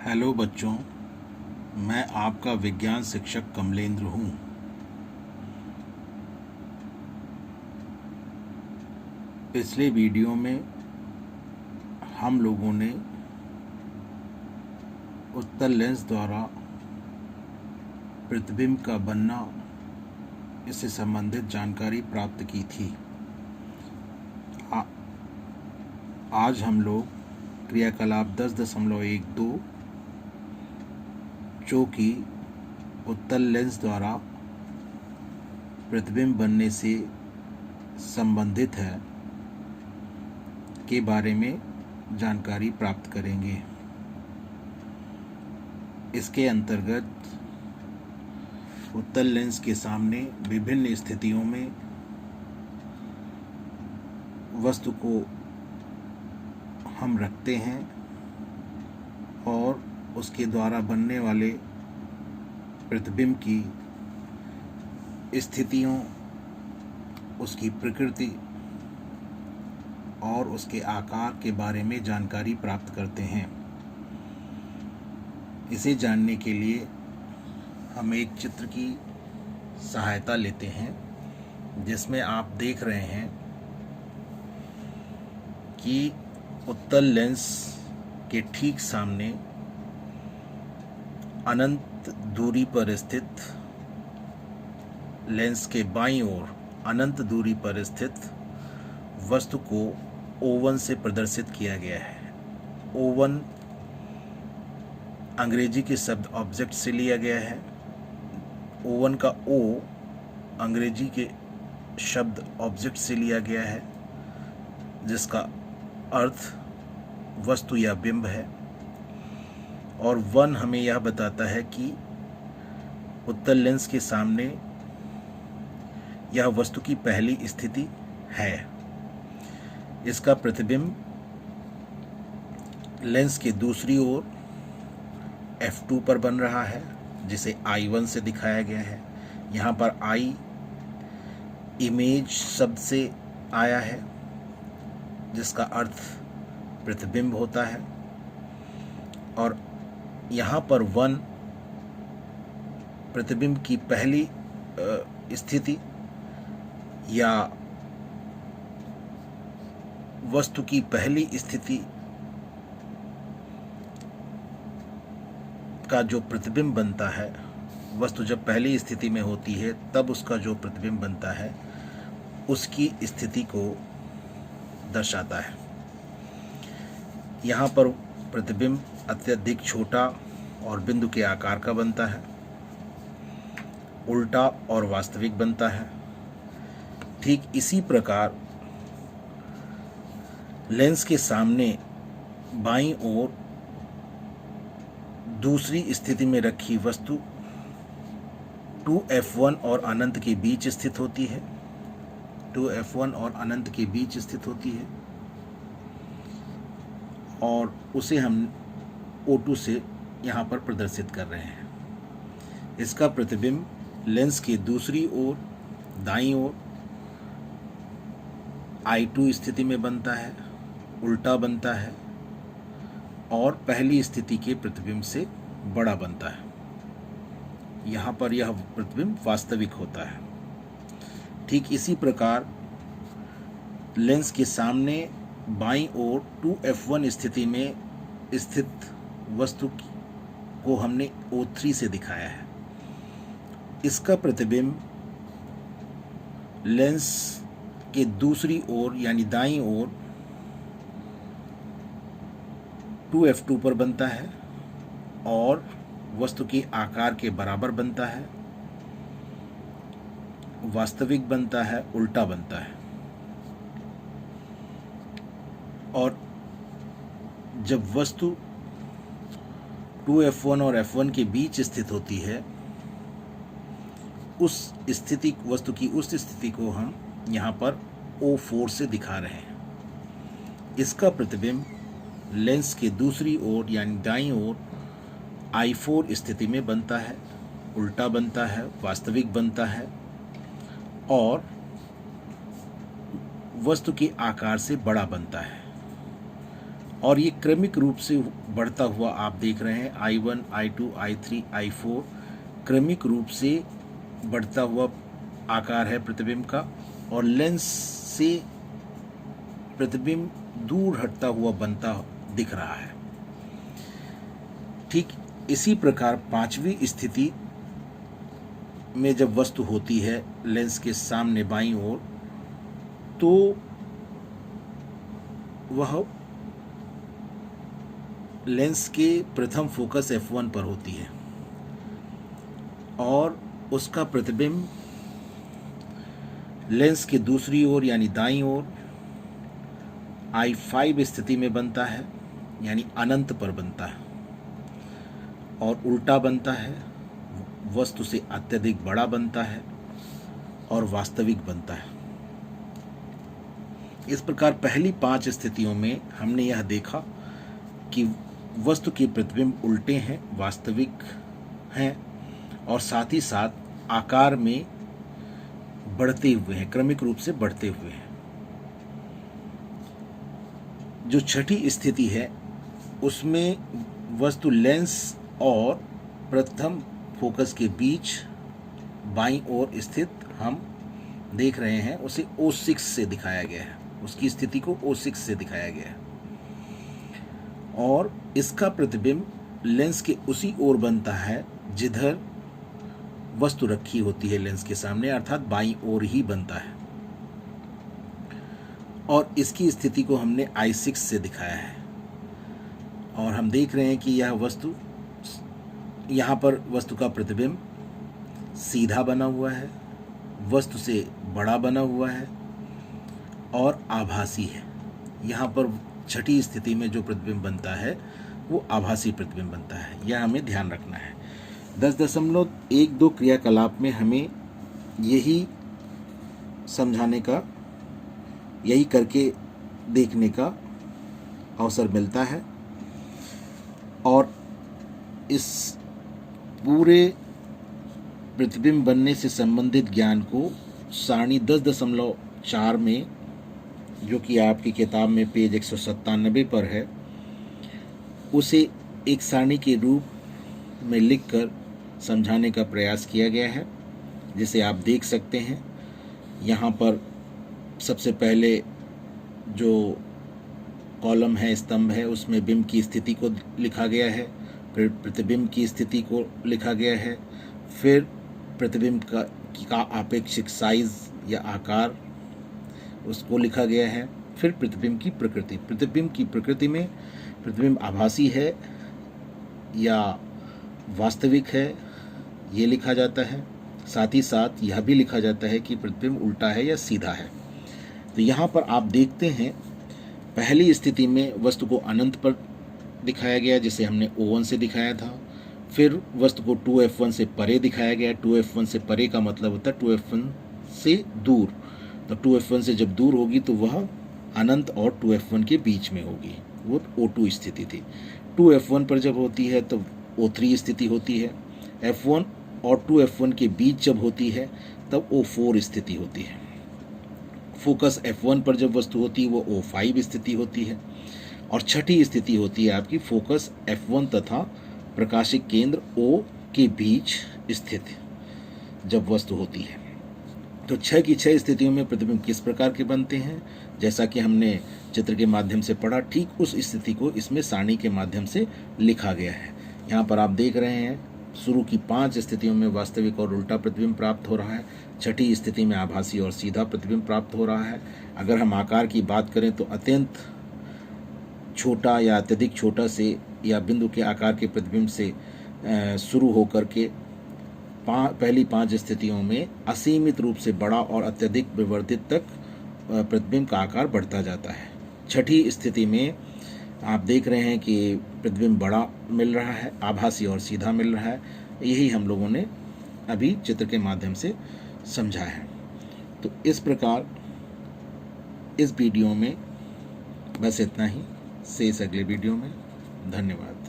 Hello बच्चों, मैं आपका विज्ञान शिक्षक कमलेंद्र हूँ। पिछले वीडियो में हम लोगों ने उत्तल लेंस द्वारा प्रतिबिंब का बनना इससे संबंधित जानकारी प्राप्त की थी। आज हम लोग क्रियाकलाप 10.12 जो कि उत्तल लेंस द्वारा प्रतिबिंब बनने से संबंधित है के बारे में जानकारी प्राप्त करेंगे। इसके अंतर्गत उत्तल लेंस के सामने विभिन्न स्थितियों में वस्तु को हम रखते हैं और उसके द्वारा बनने वाले प्रतिबिंब की स्थितियों, उसकी प्रकृति और उसके आकार के बारे में जानकारी प्राप्त करते हैं। इसे जानने के लिए हम एक चित्र की सहायता लेते हैं, जिसमें आप देख रहे हैं कि उत्तल लेंस के ठीक सामने अनंत दूरी पर स्थित लेंस के बाईं ओर अनंत दूरी पर स्थित वस्तु को O1 से प्रदर्शित किया गया है। O1 अंग्रेजी के शब्द ऑब्जेक्ट से लिया गया है। O1 का O अंग्रेजी के शब्द ऑब्जेक्ट से लिया गया है, जिसका अर्थ वस्तु या बिंब है। और 1 हमें यह बताता है कि उत्तल लेंस के सामने यह वस्तु की पहली स्थिति है। इसका प्रतिबिंब लेंस के दूसरी ओर F2 पर बन रहा है, जिसे I1 से दिखाया गया है। यहाँ पर I इमेज शब्द से आया है, जिसका अर्थ प्रतिबिंब होता है। और यहाँ पर 1 प्रतिबिंब की पहली स्थिति या वस्तु की पहली स्थिति का जो प्रतिबिंब बनता है, वस्तु जब पहली स्थिति में होती है तब उसका जो प्रतिबिंब बनता है उसकी स्थिति को दर्शाता है। यहाँ पर प्रतिबिंब अत्यधिक छोटा और बिंदु के आकार का बनता है, उल्टा और वास्तविक बनता है। ठीक इसी प्रकार लेंस के सामने बाईं ओर दूसरी स्थिति में रखी वस्तु 2F1 और अनंत के बीच स्थित होती है। 2F1 और अनंत के बीच स्थित होती है और उसे हम O2 से यहाँ पर प्रदर्शित कर रहे हैं। इसका प्रतिबिंब लेंस के दूसरी ओर दाईं ओर I2 स्थिति में बनता है, उल्टा बनता है और पहली स्थिति के प्रतिबिंब से बड़ा बनता है। यहाँ पर यह प्रतिबिंब वास्तविक होता है। ठीक इसी प्रकार लेंस के सामने बाईं ओर 2F1 स्थिति में स्थित वस्तु को हमने O3 से दिखाया है। इसका प्रतिबिंब लेंस के दूसरी ओर यानी दाईं ओर 2F2 पर बनता है और वस्तु के आकार के बराबर बनता है, वास्तविक बनता है, उल्टा बनता है। और जब वस्तु 2F1 और F1 के बीच स्थित होती है, उस स्थिति वस्तु की उस स्थिति को हम यहाँ पर O4 से दिखा रहे हैं। इसका प्रतिबिंब लेंस के दूसरी ओर यानी दाईं ओर I4 स्थिति में बनता है, उल्टा बनता है, वास्तविक बनता है और वस्तु के आकार से बड़ा बनता है। और ये क्रमिक रूप से बढ़ता हुआ आप देख रहे हैं। I1, I2, I3, I4 क्रमिक रूप से बढ़ता हुआ आकार है प्रतिबिंब का, और लेंस से प्रतिबिंब दूर हटता हुआ बनता दिख रहा है। ठीक इसी प्रकार पांचवी स्थिति में जब वस्तु होती है लेंस के सामने बाईं ओर, तो वह लेंस के प्रथम फोकस F1 पर होती है और उसका प्रतिबिंब लेंस के दूसरी ओर यानी दाईं ओर I5 स्थिति में बनता है, यानी अनंत पर बनता है, और उल्टा बनता है, वस्तु से अत्यधिक बड़ा बनता है और वास्तविक बनता है। इस प्रकार पहली 5 स्थितियों में हमने यह देखा कि वस्तु के प्रतिबिंब उल्टे हैं, वास्तविक हैं, और साथ ही साथ आकार में बढ़ते हुए हैं, क्रमिक रूप से बढ़ते हुए हैं। जो छठी स्थिति है उसमें वस्तु लेंस और प्रथम फोकस के बीच बाईं ओर स्थित हम देख रहे हैं, उसे O6 से दिखाया गया है, उसकी स्थिति को O6 से दिखाया गया है, और इसका प्रतिबिंब लेंस के उसी ओर बनता है जिधर वस्तु रखी होती है लेंस के सामने, अर्थात बाईं ओर ही बनता है, और इसकी स्थिति को हमने I6 से दिखाया है। और हम देख रहे हैं कि यह वस्तु, यहाँ पर वस्तु का प्रतिबिंब सीधा बना हुआ है, वस्तु से बड़ा बना हुआ है और आभासी है। यहाँ पर छठी स्थिति में जो प्रतिबिंब बनता है वो आभासी प्रतिबिंब बनता है, यह हमें ध्यान रखना है। 10.12 क्रियाकलाप में हमें यही समझाने का, यही करके देखने का अवसर मिलता है, और इस पूरे प्रतिबिंब बनने से संबंधित ज्ञान को सारणी 10.4 में, जो कि आपकी किताब में पेज 197 पर है, उसे एक सारणी के रूप में लिखकर समझाने का प्रयास किया गया है, जिसे आप देख सकते हैं। यहाँ पर सबसे पहले जो कॉलम है, स्तंभ है, उसमें बिंब की स्थिति को लिखा गया है, फिर प्रतिबिंब की स्थिति को लिखा गया है, फिर प्रतिबिंब का आपेक्षिक साइज या आकार उसको लिखा गया है, फिर प्रतिबिंब की प्रकृति। प्रतिबिंब की प्रकृति में प्रतिबिंब आभासी है या वास्तविक है ये लिखा जाता है, साथ ही साथ यह भी लिखा जाता है कि प्रतिबिंब उल्टा है या सीधा है। तो यहाँ पर आप देखते हैं पहली स्थिति में वस्तु को अनंत पर दिखाया गया, जिसे हमने O1 से दिखाया था। फिर वस्तु को 2F1 से परे दिखाया गया। 2F1 से परे का मतलब होता है 2F1 से दूर। तो 2F1 से जब दूर होगी तो वह अनंत और 2F1 के बीच में होगी, वो O2 स्थिति थी। 2F1 पर जब होती है तो O3 स्थिति होती है। F1 और 2F1 के बीच जब होती है तब O4 स्थिति होती है। फोकस F1 पर जब वस्तु होती है वो O5 स्थिति होती है। और छठी स्थिति होती है आपकी फोकस F1 तथा प्रकाशिक केंद्र O के बीच स्थित जब वस्तु होती है। तो 6 की 6 स्थितियों में प्रतिबिंब किस प्रकार के बनते हैं, जैसा कि हमने चित्र के माध्यम से पढ़ा, ठीक उस स्थिति को इसमें सारणी के माध्यम से लिखा गया है। यहाँ पर आप देख रहे हैं शुरू की 5 स्थितियों में वास्तविक और उल्टा प्रतिबिंब प्राप्त हो रहा है। छठी स्थिति में आभासी और सीधा प्रतिबिंब प्राप्त हो रहा है। अगर हम आकार की बात करें तो अत्यंत छोटा या अत्यधिक छोटा से या बिंदु के आकार के प्रतिबिंब से शुरू होकर के पहली 5 स्थितियों में असीमित रूप से बड़ा और अत्यधिक विवर्धित तक प्रतिबिंब का आकार बढ़ता जाता है। छठी स्थिति में आप देख रहे हैं कि प्रतिबिंब बड़ा मिल रहा है, आभासी और सीधा मिल रहा है। यही हम लोगों ने अभी चित्र के माध्यम से समझा है। तो इस प्रकार इस वीडियो में बस इतना ही। से इस अगले वीडियो में। धन्यवाद।